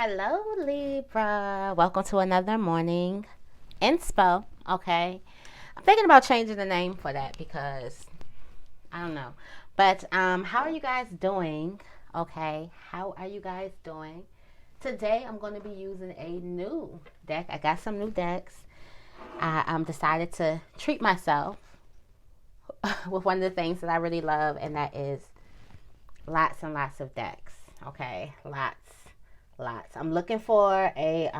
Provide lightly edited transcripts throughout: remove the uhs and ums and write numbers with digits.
Hello, Libra. Welcome to another morning Inspo. Okay. I'm thinking about changing the name for that because I don't know. But how are you guys doing? Okay. How are you guys doing? Today I'm going to be using a new deck. I got some new decks. I decided to treat myself with one of the things that I really love, and that is lots and lots of decks. Okay. Lots. I'm looking for a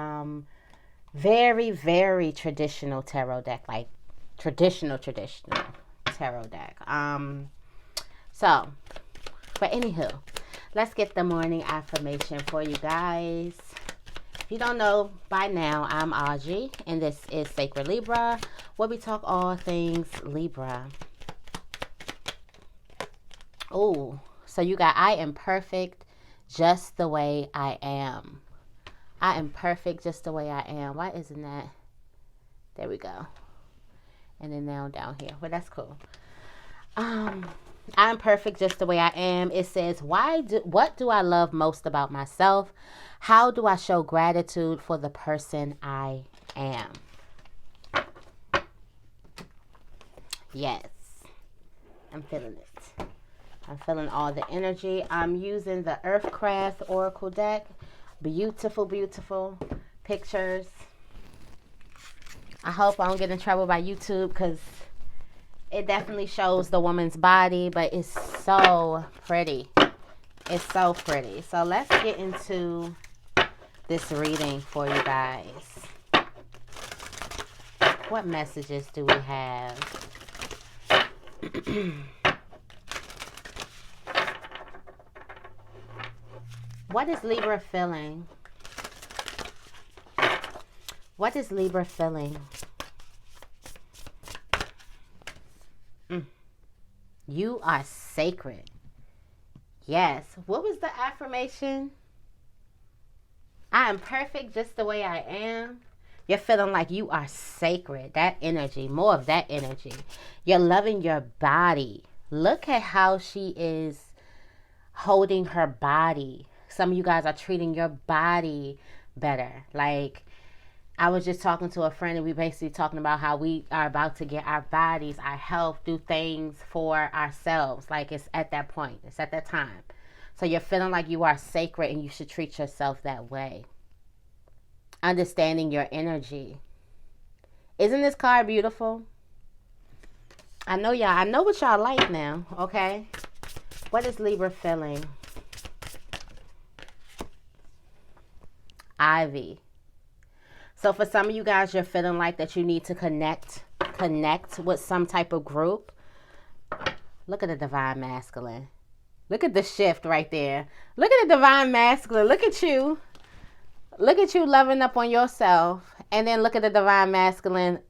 very traditional tarot deck, like traditional tarot deck. So, but anywho, let's get the morning affirmation for you guys. If you don't know by now, I'm Auji, and this is Sacred Libra, where we talk all things Libra. Oh, so you got I am perfect just the way I am. I am perfect just the way I am. Why isn't that? There we go. And then now down here. But that's cool. I'm perfect just the way I am. It says, what do I love most about myself? How do I show gratitude for the person I am? Yes. I'm feeling it. I'm feeling all the energy. I'm using the Earthcraft Oracle deck. Beautiful pictures. I hope I don't get in trouble by YouTube because it definitely shows the woman's body, but it's so pretty. It's so pretty. So let's get into this reading for you guys. What messages do we have? What is Libra feeling? What is Libra feeling? You are sacred. Yes. What was the affirmation? I am perfect just the way I am. You're feeling like you are sacred. That energy, more of that energy. You're loving your body. Look at how she is holding her body. Some of you guys are treating your body better. Like, I was just talking to a friend, and we basically talking about how we are about to get our bodies, our health, do things for ourselves. Like, it's at that point. It's at that time. So you're feeling like you are sacred, and you should treat yourself that way. Understanding your energy. Isn't this card beautiful? I know what y'all like now, okay? What is Libra feeling? Ivy. So for some of you guys, you're feeling like that you need to connect with some type of group. Look at the divine masculine. Look at the shift right there. Look at the divine masculine. Look at you. Look at you loving up on yourself. And then look at the divine masculine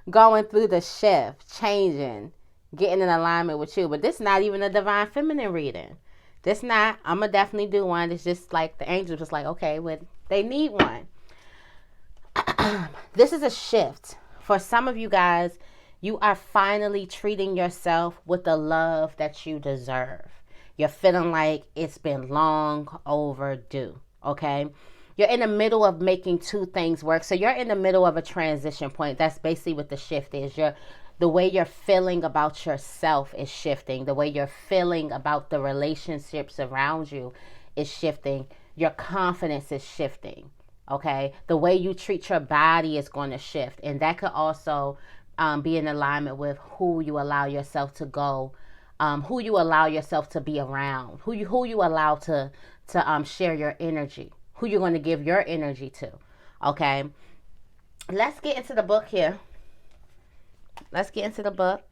going through the shift, changing, getting in alignment with you. But this is not even a divine feminine reading. This not. I'm going to definitely do one. It's just like the angels was like, okay, well, they need one. This is a shift. For some of you guys, you are finally treating yourself with the love that you deserve. You're feeling like it's been long overdue. Okay? You're in the middle of making two things work. So you're in the middle of a transition point. That's basically what the shift is. The way you're feeling about yourself is shifting. The way you're feeling about the relationships around you is shifting. Your confidence is shifting. Okay? The way you treat your body is going to shift. And that could also be in alignment with who you allow yourself to go, who you allow yourself to be around, who you allow to share your energy, who you're going to give your energy to. Okay? Let's get into the book here. Let's get into the book.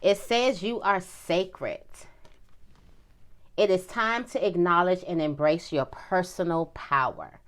It says you are sacred. It is time to acknowledge and embrace your personal power.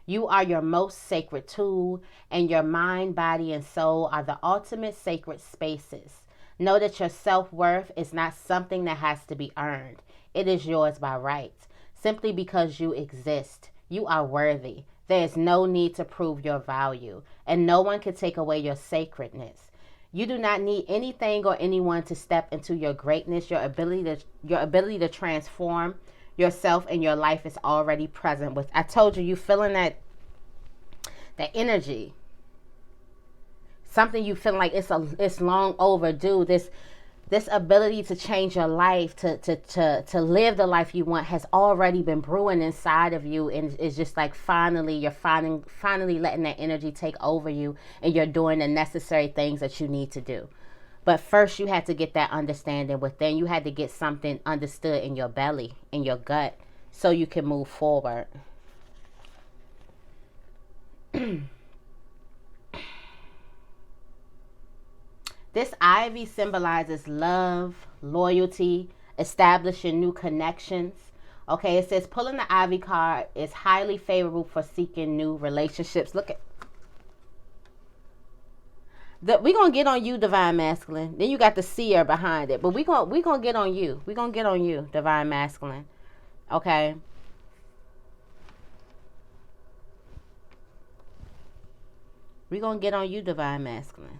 You are your most sacred tool, and your mind, body, and soul are the ultimate sacred spaces. Know that your self-worth is not something that has to be earned. It is yours by right. Simply because you exist, you are worthy. There is no need to prove your value, and no one can take away your sacredness. You do not need anything or anyone to step into your greatness. Your ability to transform yourself and your life is already present with. I told you, you feeling that energy. Something you feel like it's long overdue. This ability to change your life, to live the life you want, has already been brewing inside of you, and it's just like you're finally letting that energy take over you, and you're doing the necessary things that you need to do. But first, you had to get that understanding within. You had to get something understood in your belly, in your gut, so you can move forward. This ivy symbolizes love, loyalty, establishing new connections. Okay, it says pulling the ivy card is highly favorable for seeking new relationships. Look at that. We're going to get on you, Divine Masculine. Then you got the seer behind it. But we're gonna get on you. We're going to get on you, Divine Masculine. Okay. We're going to get on you, Divine Masculine.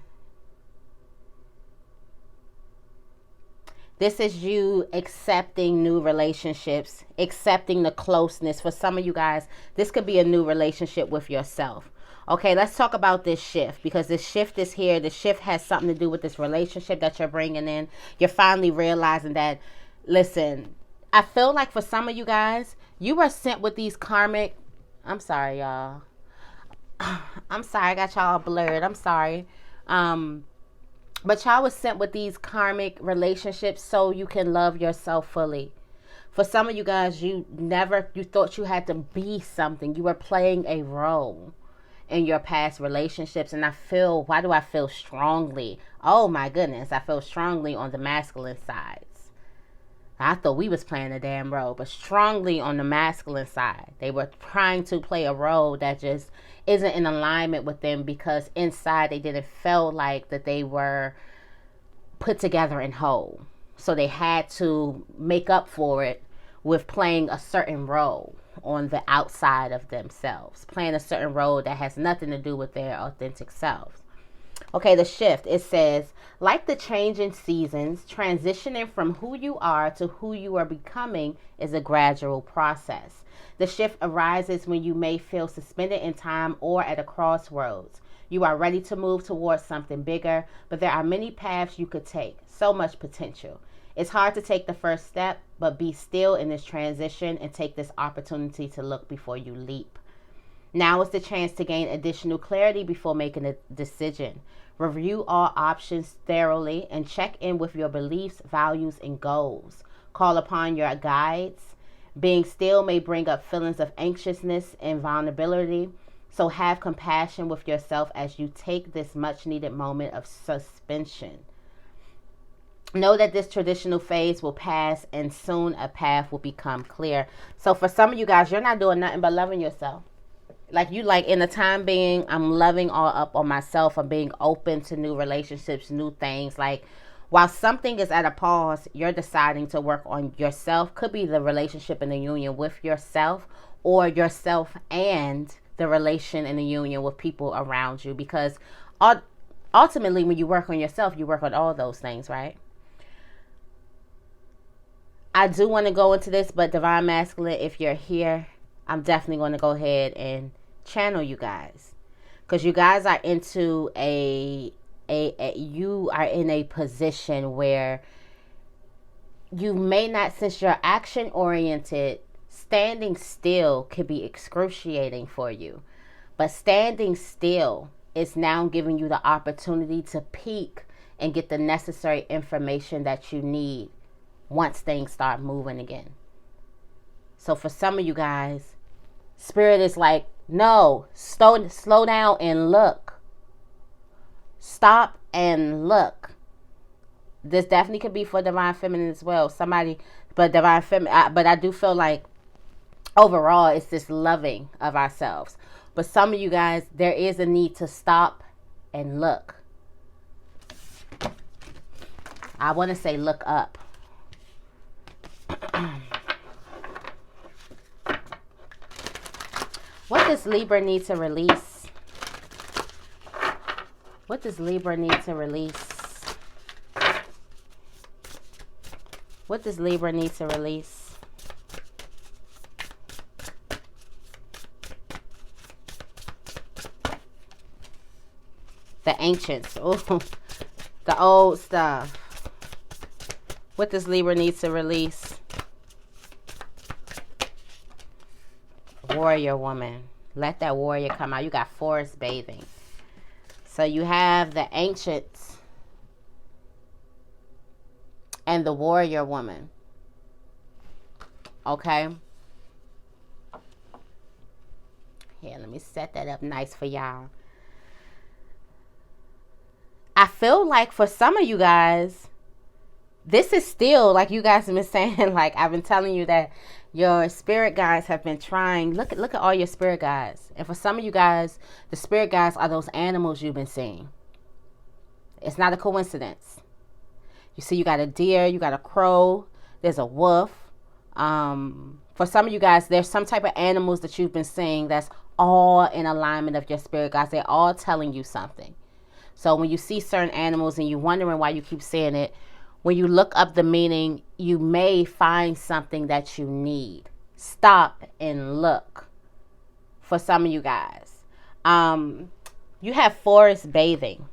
This is you accepting new relationships, accepting the closeness. For some of you guys, this could be a new relationship with yourself. Okay, let's talk about this shift, because this shift is here. The shift has something to do with this relationship that you're bringing in. You're finally realizing that, listen, I feel like for some of you guys, you were sent with these karmic, I'm sorry, y'all. I'm sorry, I got y'all blurred. I'm sorry. But y'all was sent with these karmic relationships so you can love yourself fully. For some of you guys, you thought you had to be something. You were playing a role in your past relationships. And why do I feel strongly? Oh my goodness, I feel strongly on the masculine sides. I thought we was playing a damn role, but strongly on the masculine side. They were trying to play a role that just isn't in alignment with them, because inside they didn't feel like that they were put together and whole. So they had to make up for it with playing a certain role on the outside of themselves, playing a certain role that has nothing to do with their authentic selves. Okay, the shift, it says, like the change in seasons, transitioning from who you are to who you are becoming is a gradual process. The shift arises when you may feel suspended in time or at a crossroads. You are ready to move towards something bigger, but there are many paths you could take. So much potential. It's hard to take the first step, but be still in this transition and take this opportunity to look before you leap. Now is the chance to gain additional clarity before making a decision. Review all options thoroughly and check in with your beliefs, values, and goals. Call upon your guides. Being still may bring up feelings of anxiousness and vulnerability, so have compassion with yourself as you take this much-needed moment of suspension. Know that this traditional phase will pass and soon a path will become clear. So for some of you guys, you're not doing nothing but loving yourself. Like in the time being, I'm loving all up on myself. I'm being open to new relationships, new things. Like while something is at a pause, you're deciding to work on yourself. Could be the relationship and the union with yourself, or yourself and the relation and the union with people around you. Because ultimately, when you work on yourself, you work on all those things, right? I do want to go into this, but Divine Masculine, if you're here, I'm definitely going to go ahead and channel you guys, because you guys are into you are in a position where you may not, since you're action oriented, standing still could be excruciating for you, but standing still is now giving you the opportunity to peek and get the necessary information that you need once things start moving again. So for some of you guys, Spirit is like, no, slow down and look. Stop and look. This definitely could be for Divine Feminine as well. But Divine Feminine, but I do feel like overall it's this loving of ourselves. But some of you guys, there is a need to stop and look. I want to say look up. What does Libra need to release? What does Libra need to release? What does Libra need to release? The ancients. Ooh, the old stuff. What does Libra need to release? Warrior woman. Let that warrior come out. You got forest bathing. So you have the ancients and the warrior woman. Okay. Here, let me set that up nice for y'all. I feel like for some of you guys, this is still, like you guys have been saying, like I've been telling you that your spirit guides have been trying. Look at all your spirit guides. And for some of you guys, the spirit guides are those animals you've been seeing. It's not a coincidence. You see, you got a deer, you got a crow, there's a wolf. For some of you guys, there's some type of animals that you've been seeing that's all in alignment of your spirit guides. They're all telling you something. So when you see certain animals and you're wondering why you keep seeing it, when you look up the meaning, you may find something that you need. Stop and look for some of you guys. You have forest bathing.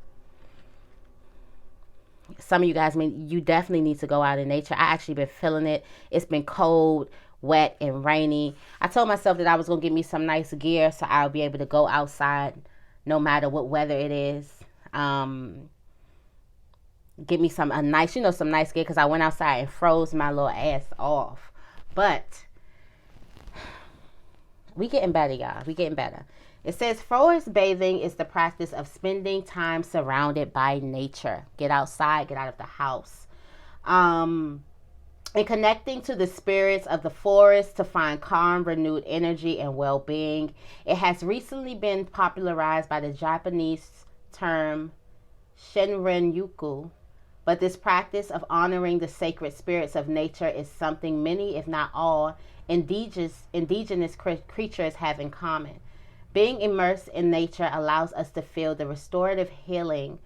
Some of you guys, you definitely need to go out in nature. I actually been feeling it. It's been cold, wet, and rainy. I told myself that I was going to get me some nice gear so I'll be able to go outside no matter what weather it is. Get me some nice gear because I went outside and froze my little ass off. But we getting better, y'all. We getting better. It says forest bathing is the practice of spending time surrounded by nature. Get outside, get out of the house. And connecting to the spirits of the forest to find calm, renewed energy, and well-being. It has recently been popularized by the Japanese term Shinrin-yuku. But this practice of honoring the sacred spirits of nature is something many, if not all, indigenous creatures have in common. Being immersed in nature allows us to feel the restorative healing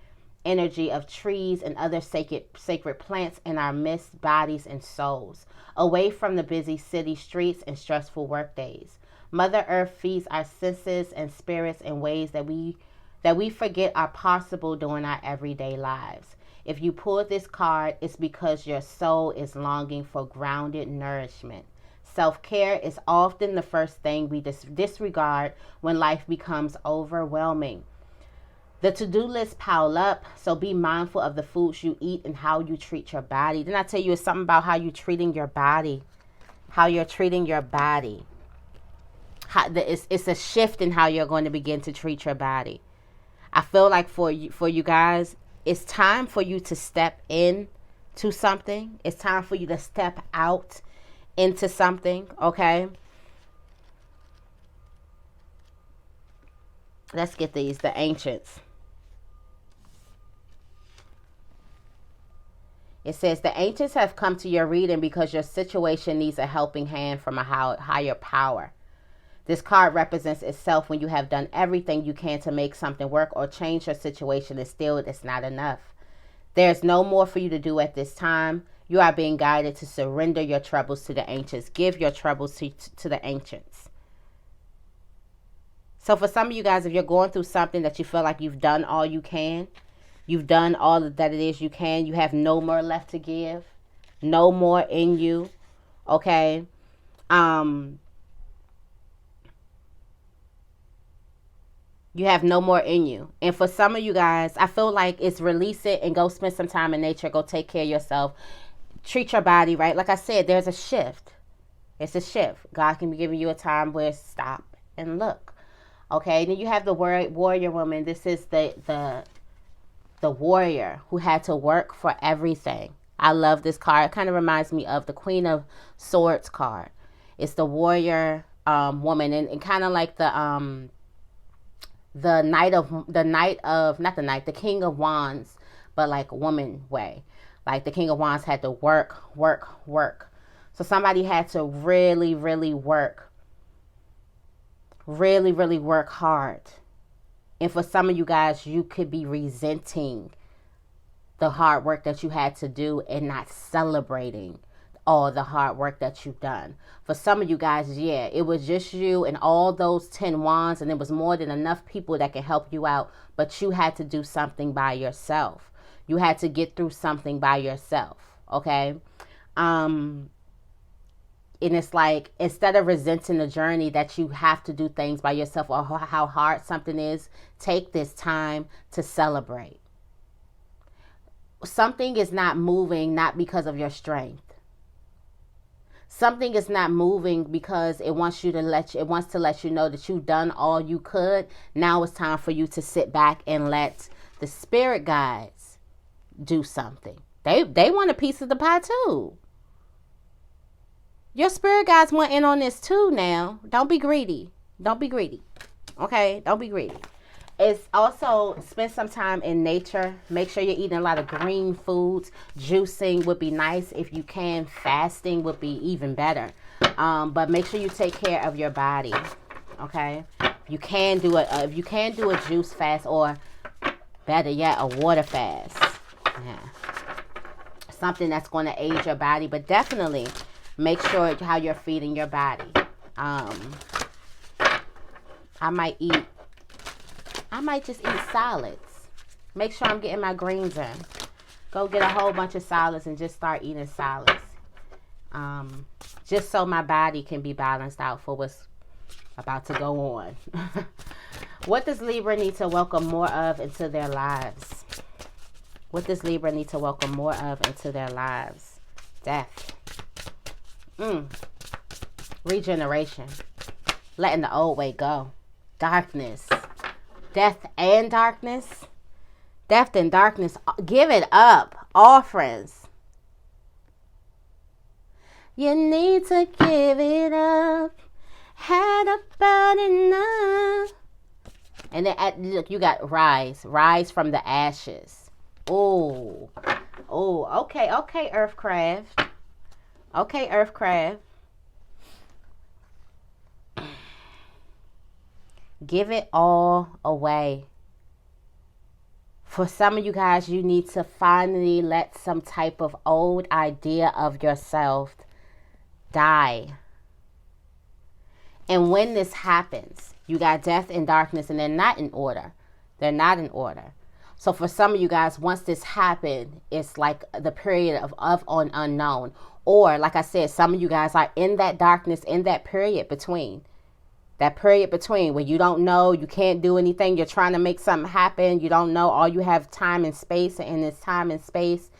energy of trees and other sacred plants in our midst, bodies, and souls, away from the busy city streets and stressful work days. Mother Earth feeds our senses and spirits in ways that we forget are possible during our everyday lives. If you pulled this card, it's because your soul is longing for grounded nourishment. Self-care is often the first thing we disregard when life becomes overwhelming. The to-do list pile up, so be mindful of the foods you eat and how you treat your body. Didn't I tell you it's something about how you're treating your body? How you're treating your body. It's a shift in how you're going to begin to treat your body. I feel like for you guys, it's time for you to step in to something. It's time for you to step out into something, okay? Let's get the ancients. It says, the ancients have come to your reading because your situation needs a helping hand from a higher power. This card represents itself when you have done everything you can to make something work or change your situation and still it's not enough. There's no more for you to do at this time. You are being guided to surrender your troubles to the ancients. Give your troubles to the ancients. So for some of you guys, if you're going through something that you feel like you've done all you can, you've done all that it is you can, you have no more left to give, no more in you, okay? You have no more in you. And for some of you guys, I feel like it's release it and go spend some time in nature. Go take care of yourself. Treat your body right. Like I said, there's a shift. It's a shift. God can be giving you a time where stop and look. Okay. Then you have the warrior woman. This is the warrior who had to work for everything. I love this card. It kind of reminds me of the Queen of Swords card. It's the warrior woman, and kind of like the King of Wands, but like woman way. Like the King of Wands had to work. So somebody had to really, really work. Really, really work hard. And for some of you guys, you could be resenting the hard work that you had to do and not celebrating all the hard work that you've done. For some of you guys, yeah, it was just you and all those 10 wands, and it was more than enough people that can help you out, but you had to do something by yourself. You had to get through something by yourself, okay? And it's like, instead of resenting the journey that you have to do things by yourself or how hard something is, take this time to celebrate. Something is not moving not because of your strength. Something is not moving because it wants to let you know that you've done all you could. Now it's time for you to sit back and let the spirit guides do something. They want a piece of the pie too. Your spirit guides want in on this too now. Don't be greedy. Don't be greedy. Okay? Don't be greedy. It's also spend some time in nature. Make sure you're eating a lot of green foods. Juicing would be nice if you can. Fasting would be even better. But make sure you take care of your body. Okay? You can do if you can do a juice fast, or better yet, a water fast. Yeah. Something that's going to aid your body, but definitely make sure how you're feeding your body. I might just eat salads. Make sure I'm getting my greens in. Go get a whole bunch of salads and just start eating salads. Just so my body can be balanced out for what's about to go on. What does Libra need to welcome more of into their lives? What does Libra need to welcome more of into their lives? Death. Regeneration. Letting the old way go. Darkness. Death and darkness. Death and darkness. Give it up. Offerings. You need to give it up. Had about enough. And then look, you got rise. Rise from the ashes. Oh. Oh, okay, Earthcraft. Okay, Earthcraft. Give it all away. For some of you guys, you need to finally let some type of old idea of yourself die. And when this happens, you got death and darkness, and they're not in order. They're not in order. So for some of you guys, once this happened, it's like the period of unknown. Or, like I said, some of you guys are in that darkness, in that period between. That period between where you don't know, you can't do anything, you're trying to make something happen, you don't know, all you have time and space, and in this time and space,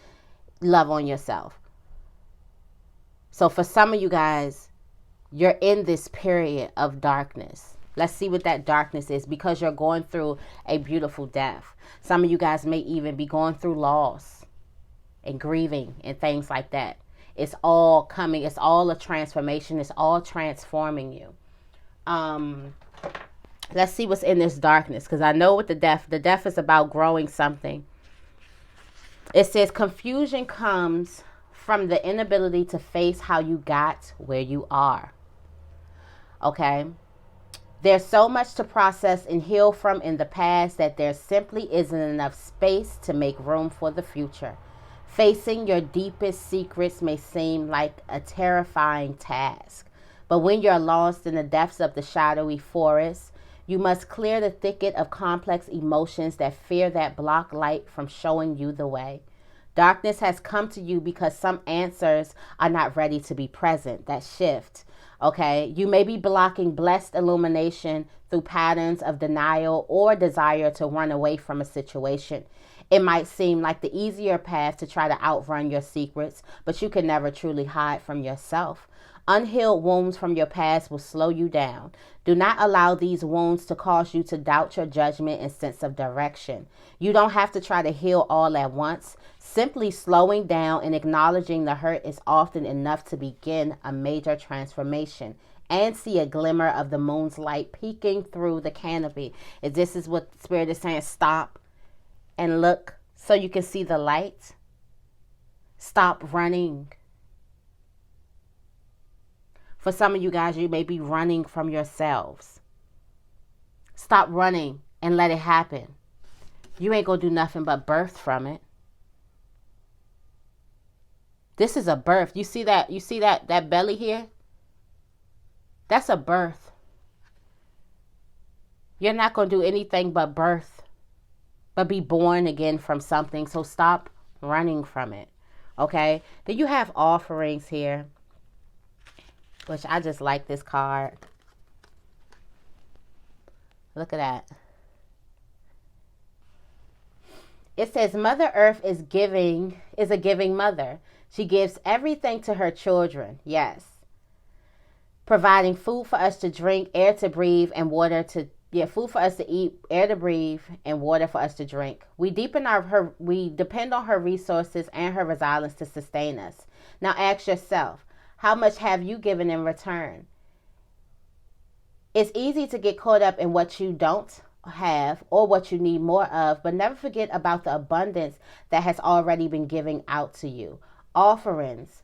love on yourself. So for some of you guys, you're in this period of darkness. Let's see what that darkness is, because you're going through a beautiful death. Some of you guys may even be going through loss and grieving and things like that. It's all coming. It's all a transformation. It's all transforming you. Let's see what's in this darkness, because I know with the death is about growing something. It says confusion comes from the inability to face how you got where you are. Okay? There's so much to process and heal from in the past that there simply isn't enough space to make room for the future. Facing your deepest secrets may seem like a terrifying task. But when you're lost in the depths of the shadowy forest, you must clear the thicket of complex emotions that fear that block light from showing you the way. Darkness has come to you because some answers are not ready to be present. That shift. Okay, you may be blocking blessed illumination through patterns of denial or desire to run away from a situation. It might seem like the easier path to try to outrun your secrets, but you can never truly hide from yourself. Unhealed wounds from your past will slow you down. Do not allow these wounds to cause you to doubt your judgment and sense of direction. You don't have to try to heal all at once. Simply slowing down and acknowledging the hurt is often enough to begin a major transformation and see a glimmer of the moon's light peeking through the canopy. If this is what Spirit is saying, stop and look so you can see the light. Stop running. For some of you guys, you may be running from yourselves. Stop running and let it happen. You ain't gonna do nothing but birth from it. This is a birth. You see that? You see that belly here? That's a birth. You're not going to do anything but birth, but be born again from something. So stop running from it. Okay? Then you have offerings here, which I just like this card. Look at that. It says Mother Earth is a giving mother. She gives everything to her children. Yes. Providing food for us to drink, air to breathe, and water to food for us to eat, air to breathe, and water for us to drink. We depend on her resources and her resilience to sustain us. Now ask yourself, how much have you given in return? It's easy to get caught up in what you don't have or what you need more of, but never forget about the abundance that has already been given out to you. Offerings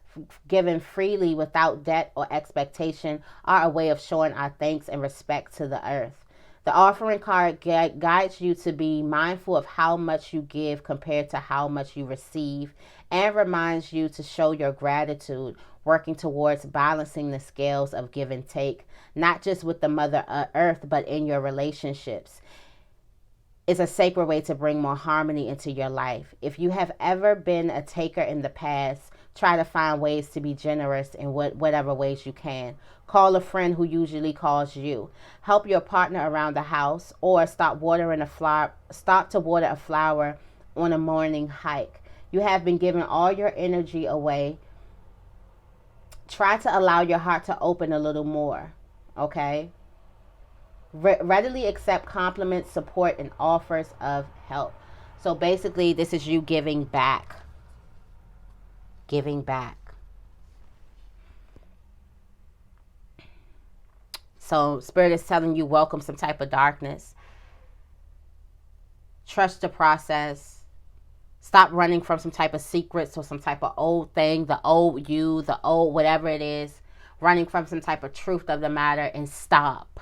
given freely without debt or expectation are a way of showing our thanks and respect to the earth. The offering card guides you to be mindful of how much you give compared to how much you receive, and reminds you to show your gratitude, working towards balancing the scales of give and take, not just with the Mother Earth, but in your relationships. It's a sacred way to bring more harmony into your life. If you have ever been a taker in the past, try to find ways to be generous in whatever ways you can. Call a friend who usually calls you. Help your partner around the house, or stop to water a flower on a morning hike. You have been giving all your energy away. Try to allow your heart to open a little more, okay? Readily accept compliments, support, and offers of help. So basically, this is you giving back. Giving back. So Spirit is telling you, welcome some type of darkness. Trust the process. Stop running from some type of secrets or some type of old thing, the old you, the old whatever it is. Running from some type of truth of the matter, and stop.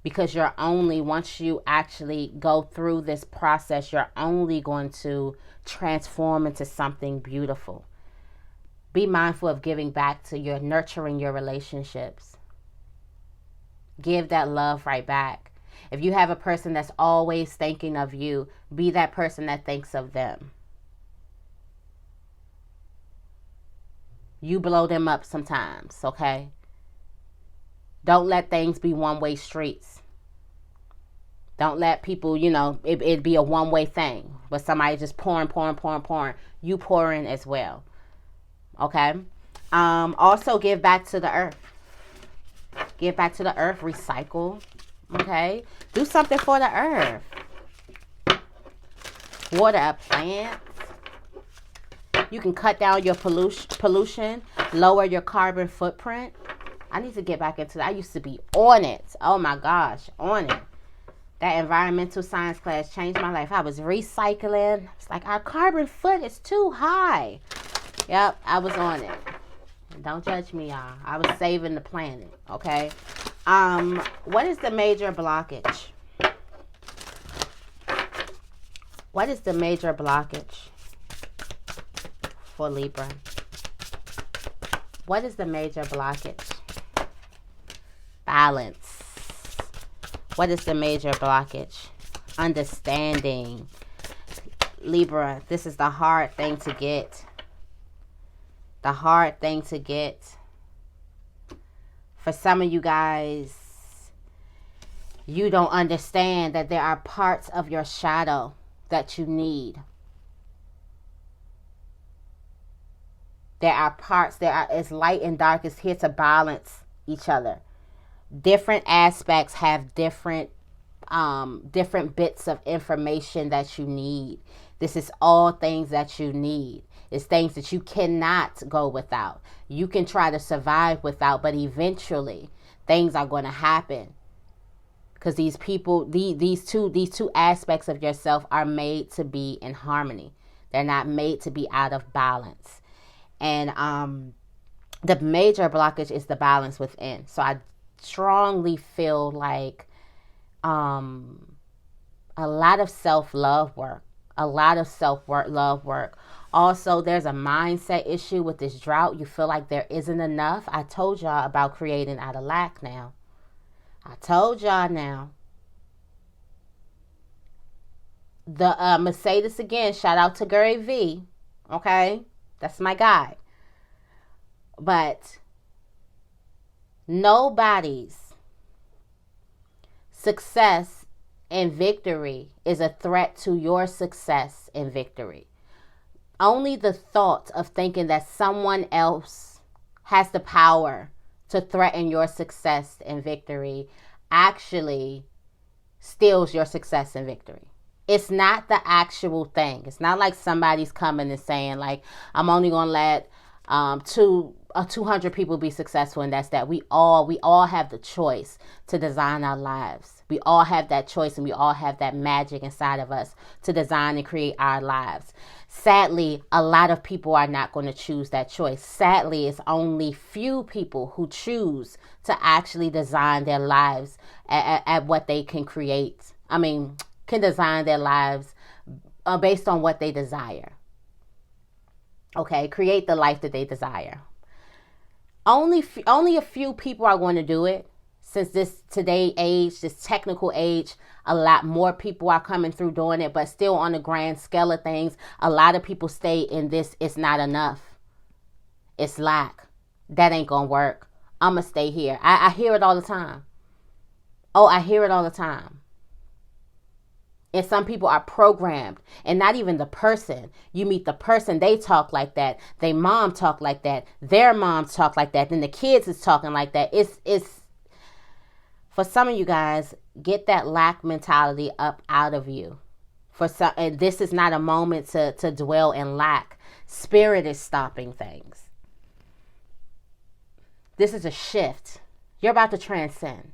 Because once you actually go through this process, you're only going to transform into something beautiful. Be mindful of giving back to nurturing your relationships. Give that love right back. If you have a person that's always thinking of you, be that person that thinks of them. You blow them up sometimes, okay? Don't let things be one-way streets. Don't let people, it be a one-way thing. But somebody just pouring. You pouring as well. Okay? Also, give back to the earth. Give back to the earth. Recycle. Okay? Do something for the earth. Water a plant. You can cut down your pollution. Lower your carbon footprint. I need to get back into that. I used to be on it. Oh my gosh, on it. That environmental science class changed my life. I was recycling. It's like, our carbon foot is too high. Yep, I was on it. Don't judge me, y'all. I was saving the planet, okay? What is the major blockage? What is the major blockage for Libra? What is the major blockage? Balance. What is the major blockage? Understanding. Libra, this is the hard thing to get. The hard thing to get. For some of you guys, you don't understand that there are parts of your shadow that you need. There are parts, it's light and dark. It's here to balance each other. Different aspects have different bits of information that you need. This is all things that you need. It's things that you cannot go without. You can try to survive without, but eventually things are going to happen. Because these people, these two aspects of yourself are made to be in harmony. They're not made to be out of balance. And the major blockage is the balance within. So I strongly feel like a lot of self-love work, love work. Also, there's a mindset issue with this drought. You feel like there isn't enough. I told y'all about creating out of lack now. I told y'all now. I'm going to say this again. Shout out to Gary V. Okay? That's my guy. But nobody's success and victory is a threat to your success and victory. Only the thought of thinking that someone else has the power to threaten your success and victory actually steals your success and victory. It's not the actual thing. It's not like somebody's coming and saying, like, I'm only going to let 200 people be successful, and that's that. We all have the choice to design our lives. We all have that choice, and we all have that magic inside of us to design and create our lives. Sadly, a lot of people are not going to choose that choice. Sadly, it's only few people who choose to actually design their lives at what they can create. Can design their lives based on what they desire. Okay, create the life that they desire. Only a few people are going to do it. Since this technical age, a lot more people are coming through doing it, but still on the grand scale of things, a lot of people stay in this, it's not enough. It's lack. That ain't going to work. I'm going to stay here. I hear it all the time. Oh, I hear it all the time. And some people are programmed, and not even the person. You meet the person, they talk like that. Their mom talk like that. Their mom talk like that. Then the kids is talking like that. It's for some of you guys, get that lack mentality up out of you. And this is not a moment to dwell in lack. Spirit is stopping things. This is a shift. You're about to transcend.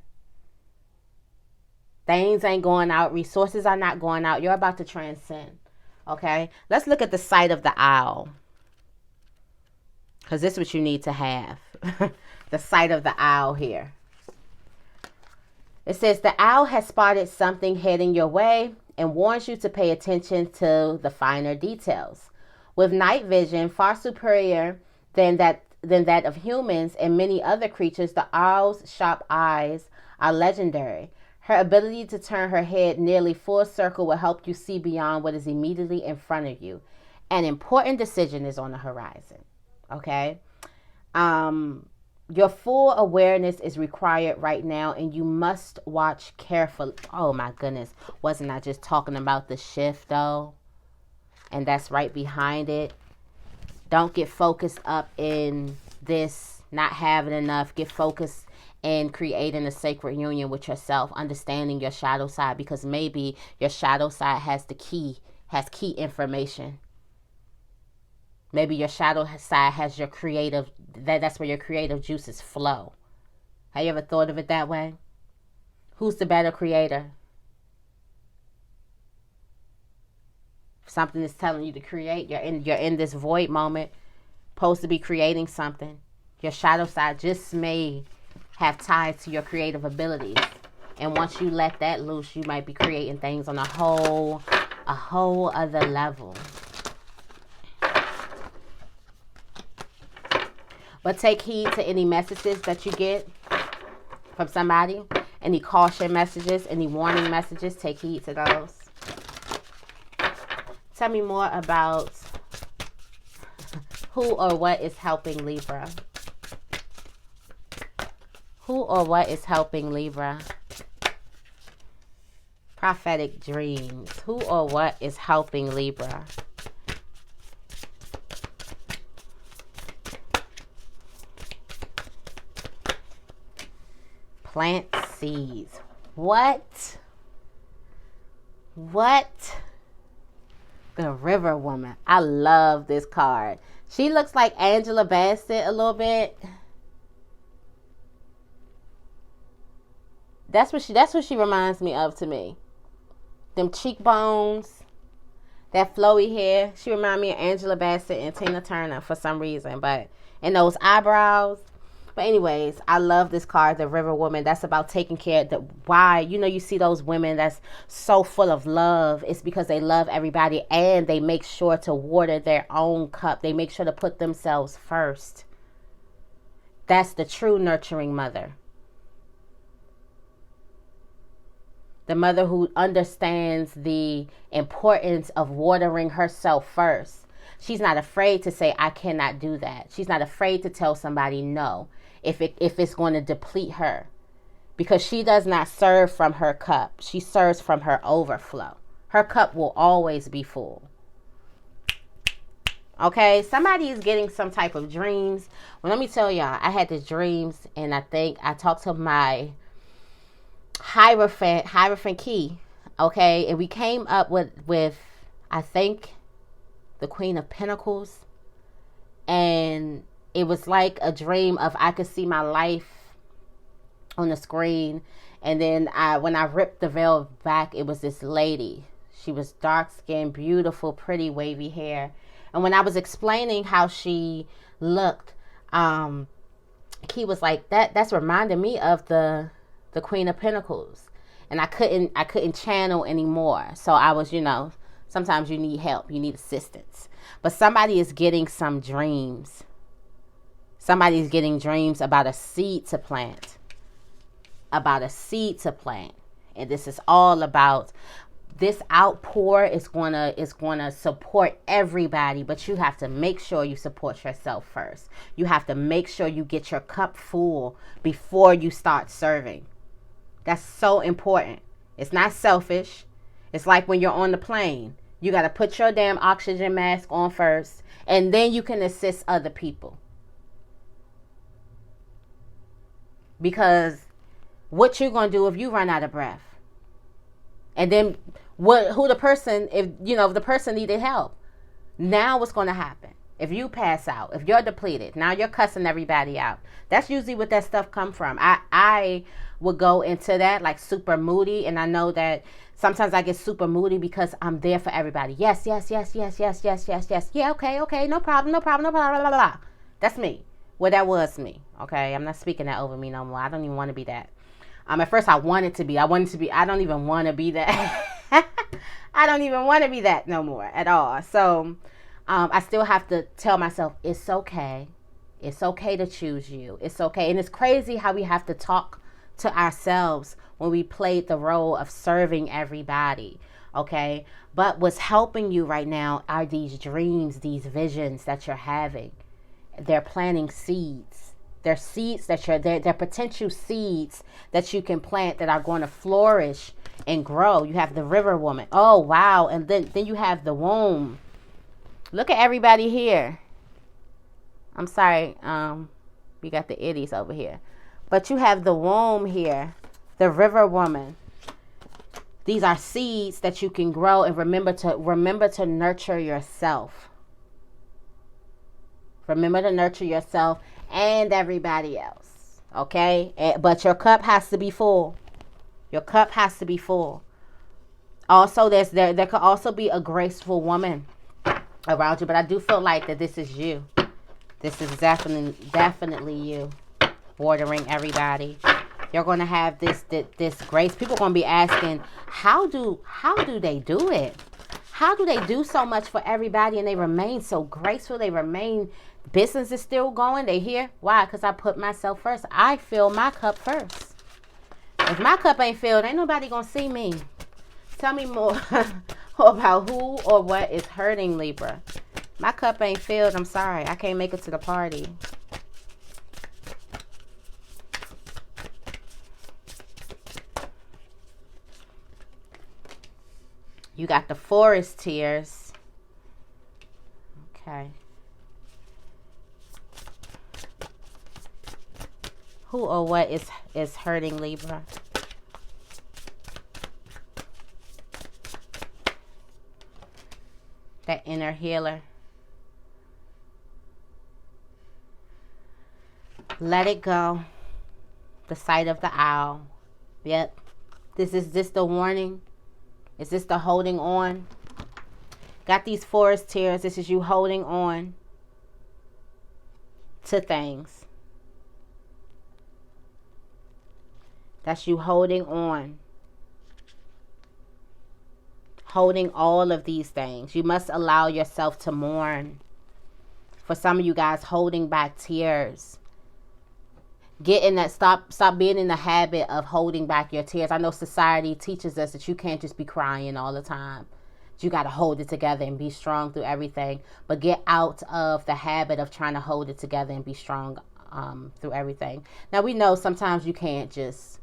Things ain't going out. Resources are not going out. You're about to transcend. Okay? Let's look at the sight of the owl. Because this is what you need to have. The sight of the owl here. It says, the owl has spotted something heading your way and warns you to pay attention to the finer details. With night vision far superior than that of humans and many other creatures, the owl's sharp eyes are legendary. Her ability to turn her head nearly full circle will help you see beyond what is immediately in front of you. An important decision is on the horizon. Okay? Your full awareness is required right now, and you must watch carefully. Oh my goodness. Wasn't I just talking about the shift though? And that's right behind it. Don't get focused up in this not having enough. Get focused and creating a sacred union with yourself, understanding your shadow side, because maybe your shadow side has key information. Maybe your shadow side has your creative, that's where your creative juices flow. Have you ever thought of it that way? Who's the better creator? Something is telling you to create. You're in this void moment, supposed to be creating something. Your shadow side just may have ties to your creative abilities, and once you let that loose, you might be creating things on a whole other level. But take heed to any messages that you get from somebody, any caution messages, any warning messages. Take heed to those. Tell me more about who or what is helping Libra. Who or what is helping Libra? Prophetic dreams. Who or what is helping Libra? Plant seeds. What? The River Woman. I love this card. She looks like Angela Bassett a little bit. That's what she reminds me of to me. Them cheekbones, that flowy hair. She reminds me of Angela Bassett and Tina Turner for some reason. And those eyebrows. But anyways, I love this card, the River Woman. That's about taking care of the why. You know, you see those women that's so full of love. It's because they love everybody and they make sure to water their own cup. They make sure to put themselves first. That's the true nurturing mother. The mother who understands the importance of watering herself first. She's not afraid to say, I cannot do that. She's not afraid to tell somebody no if it's going to deplete her. Because she does not serve from her cup. She serves from her overflow. Her cup will always be full. Okay, somebody is getting some type of dreams. Well, let me tell y'all, I had these dreams, and I think I talked to my Hierophant key, okay, and we came up with I think the Queen of Pentacles, and it was like a dream of I could see my life on the screen, and then when I ripped the veil back, it was this lady. She was dark skinned, beautiful, pretty, wavy hair, and when I was explaining how she looked, Key was like, that's reminding me of the Queen of Pentacles, and I couldn't channel anymore. So I was, sometimes you need help, you need assistance. But somebody is getting some dreams. Somebody is getting dreams about a seed to plant. About a seed to plant. And this is all about this outpour is gonna support everybody, but you have to make sure you support yourself first. You have to make sure you get your cup full before you start serving. That's so important. It's not selfish. It's like when you're on the plane. You got to put your damn oxygen mask on first, and then you can assist other people. Because what you going to do if you run out of breath? And then if the person needed help, now what's going to happen? If you pass out, if you're depleted, now you're cussing everybody out. That's usually what that stuff come from. I would go into that like super moody, and I know that sometimes I get super moody because I'm there for everybody. Yes. Yeah, okay, no problem. Blah, blah, blah. That's me. Well, that was me. Okay, I'm not speaking that over me no more. I don't even want to be that. At first I wanted to be. I don't even want to be that. I don't even want to be that no more at all. So I still have to tell myself, it's okay. It's okay to choose you. It's okay. And it's crazy how we have to talk to ourselves when we played the role of serving everybody. Okay. But what's helping you right now are these dreams, these visions that you're having. They're planting seeds. They're seeds they're potential seeds that you can plant that are going to flourish and grow. You have the River Woman. Oh, wow. And then you have the womb. Look at everybody here. I'm sorry. We got the idiots over here. But you have the womb here. The River Woman. These are seeds that you can grow, and remember to nurture yourself. Remember to nurture yourself and everybody else. Okay? But your cup has to be full. Your cup has to be full. Also, there could also be a graceful woman around you, but I do feel like that this is you. This is definitely you, watering everybody. You're going to have this grace. People are going to be asking, how do they do it? How do they do so much for everybody and they remain so graceful? They remain, business is still going. They here. Why? Because I put myself first. I fill my cup first. If my cup ain't filled, ain't nobody going to see me. Tell me more about who or what is hurting Libra. My cup ain't filled. I'm sorry. I can't make it to the party. You got the forest tears. Okay. Who or what is hurting Libra? That inner healer. Let it go. The sight of the owl. Yep. Is this the warning? Is this the holding on? Got these forest tears. This is you holding on to things. That's you holding on. Holding all of these things. You must allow yourself to mourn. For some of you guys, holding back tears. Get in that, stop being in the habit of holding back your tears. I know society teaches us that you can't just be crying all the time. You got to hold it together and be strong through everything. But get out of the habit of trying to hold it together and be strong through everything. Now, we know sometimes you can't just,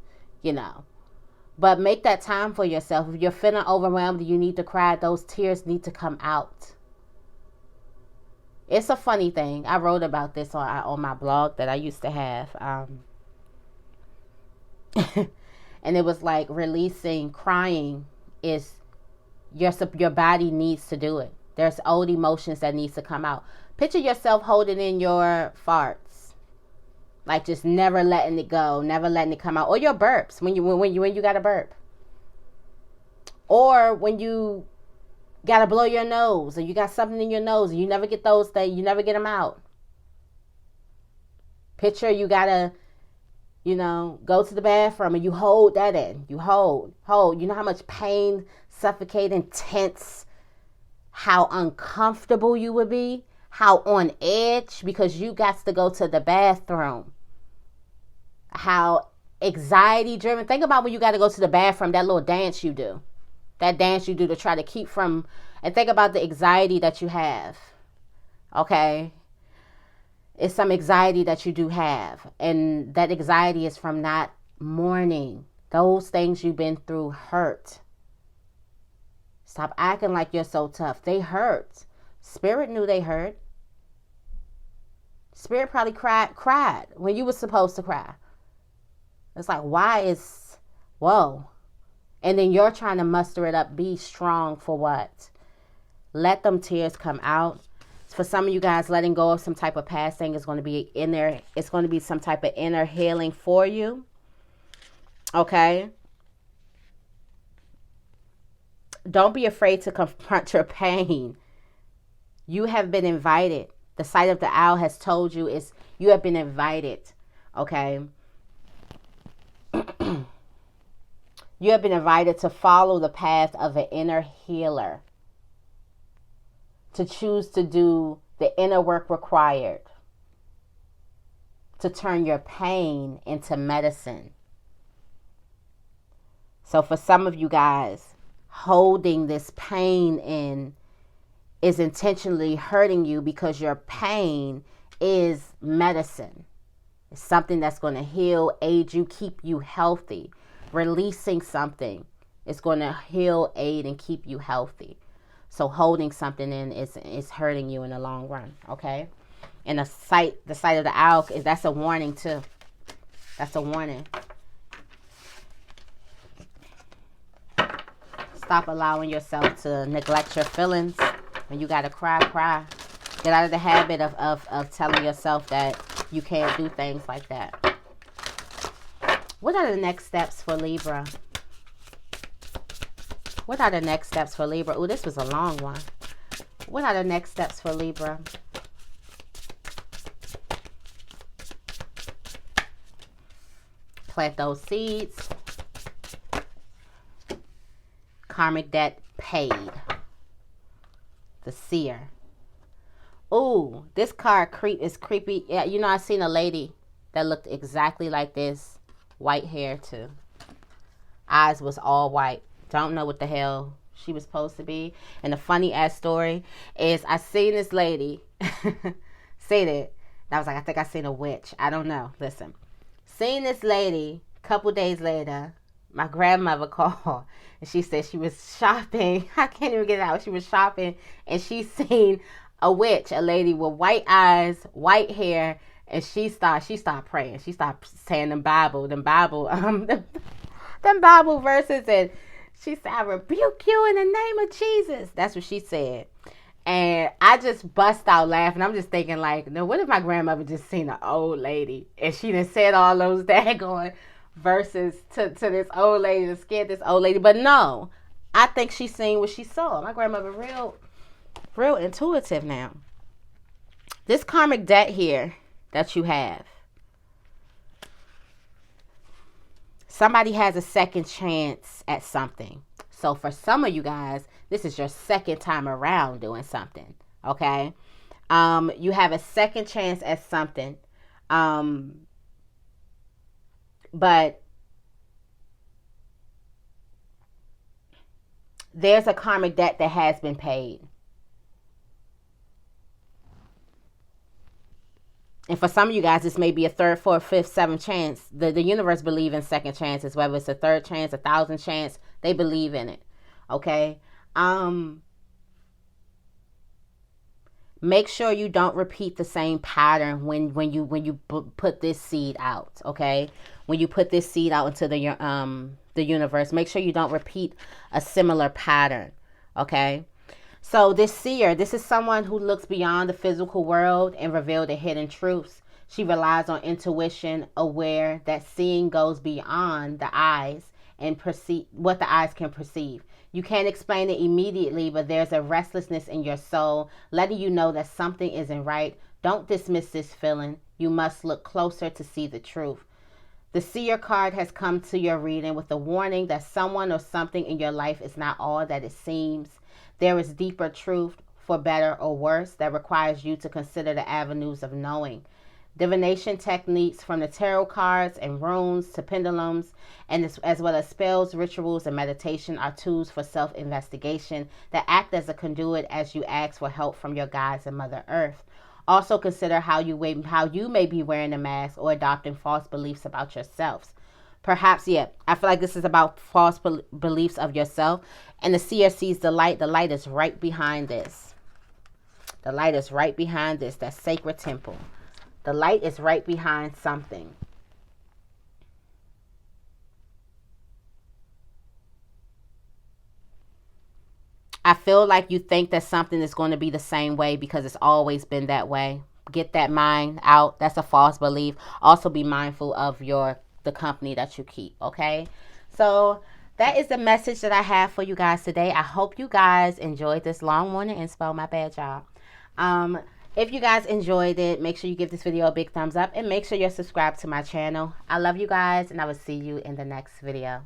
but make that time for yourself. If you're feeling overwhelmed, you need to cry. Those tears need to come out. It's a funny thing. I wrote about this on my blog that I used to have. And it was like releasing, crying is your body needs to do it. There's old emotions that needs to come out. Picture yourself holding in your farts. Like just never letting it go, never letting it come out. Or your burps when you got a burp. Or when you got to blow your nose, or you got something in your nose, and you never get those things, you never get them out. Picture you got to, go to the bathroom and you hold that in. You hold. You know how much pain, suffocating, tense, how uncomfortable you would be, how on edge because you got to go to the bathroom. How anxiety driven. Think about when you got to go to the bathroom, that little dance you do. That dance you do to try to keep from, and think about the anxiety that you have. Okay? It's some anxiety that you do have. And that anxiety is from not mourning. Those things you've been through hurt. Stop acting like you're so tough. They hurt. Spirit knew they hurt. Spirit probably cried when you were supposed to cry. It's like, whoa. And then you're trying to muster it up. Be strong for what? Let them tears come out. For some of you guys, letting go of some type of past thing is going to be in there. It's going to be some type of inner healing for you. Okay? Don't be afraid to confront your pain. You have been invited. The sight of the owl has told you you have been invited. Okay? You have been invited to follow the path of an inner healer. To choose to do the inner work required. To turn your pain into medicine. So for some of you guys, holding this pain in is intentionally hurting you because your pain is medicine. It's something that's going to heal, aid you, keep you healthy. Releasing something is going to heal, aid, and keep you healthy. So holding something in is hurting you in the long run, okay? And the sight of the owl, that's a warning too. That's a warning. Stop allowing yourself to neglect your feelings. When you got to cry. Get out of the habit of telling yourself that you can't do things like that. What are the next steps for Libra? What are the next steps for Libra? Oh, this was a long one. What are the next steps for Libra? Plant those seeds. Karmic debt paid. The seer. Oh, this card is creepy. Yeah, I seen a lady that looked exactly like this. White hair too. Eyes was all white. Don't know what the hell she was supposed to be. And the funny ass story is I seen this lady say that. And I was like, I think I seen a witch. I don't know. Listen. Seen this lady a couple days later. My grandmother called. And she said she was shopping. I can't even get it out. She was shopping. And she seen a witch. A lady with white eyes, white hair. And she started praying. She started saying them Bible verses. And she said, I rebuke you in the name of Jesus. That's what she said. And I just bust out laughing. I'm just thinking like, no, what if my grandmother just seen an old lady and she done said all those daggone verses to this old lady to scare this old lady? But no, I think she seen what she saw. My grandmother real intuitive now. This karmic debt here that you have. somebody has a second chance at something. So for some of you guys, this is your second time around doing something. Okay. You have a second chance at something. But there's a karmic debt that has been paid. And for some of you guys, this may be a third, fourth, fifth, seventh chance. The universe believes in second chances, whether it's a third chance, 1,000 chance, they believe in it. Okay. Make sure you don't repeat the same pattern when you put this seed out. Okay. When you put this seed out into the universe, make sure you don't repeat a similar pattern. Okay. So this seer, this is someone who looks beyond the physical world and reveals the hidden truths. She relies on intuition, aware that seeing goes beyond the eyes and perceive what the eyes can perceive. You can't explain it immediately, but there's a restlessness in your soul letting you know that something isn't right. Don't dismiss this feeling. You must look closer to see the truth. The seer card has come to your reading with a warning that someone or something in your life is not all that it seems. There is deeper truth, for better or worse, that requires you to consider the avenues of knowing. Divination techniques from the tarot cards and runes to pendulums, and as well as spells, rituals, and meditation are tools for self-investigation that act as a conduit as you ask for help from your guides and Mother Earth. Also consider how you may be wearing a mask or adopting false beliefs about yourselves. Perhaps, I feel like this is about false beliefs of yourself. And the seer sees the light. The light is right behind this. The light is right behind this. That sacred temple. The light is right behind something. I feel like you think that something is going to be the same way because it's always been that way. Get that mind out. That's a false belief. Also be mindful of the company that you keep. Okay. So that is the message that I have for you guys today. I hope you guys enjoyed this long morning inspo. My bad, y'all. If you guys enjoyed it, make sure you give this video a big thumbs up and make sure you're subscribed to my channel. I love you guys, and I will see you in the next video.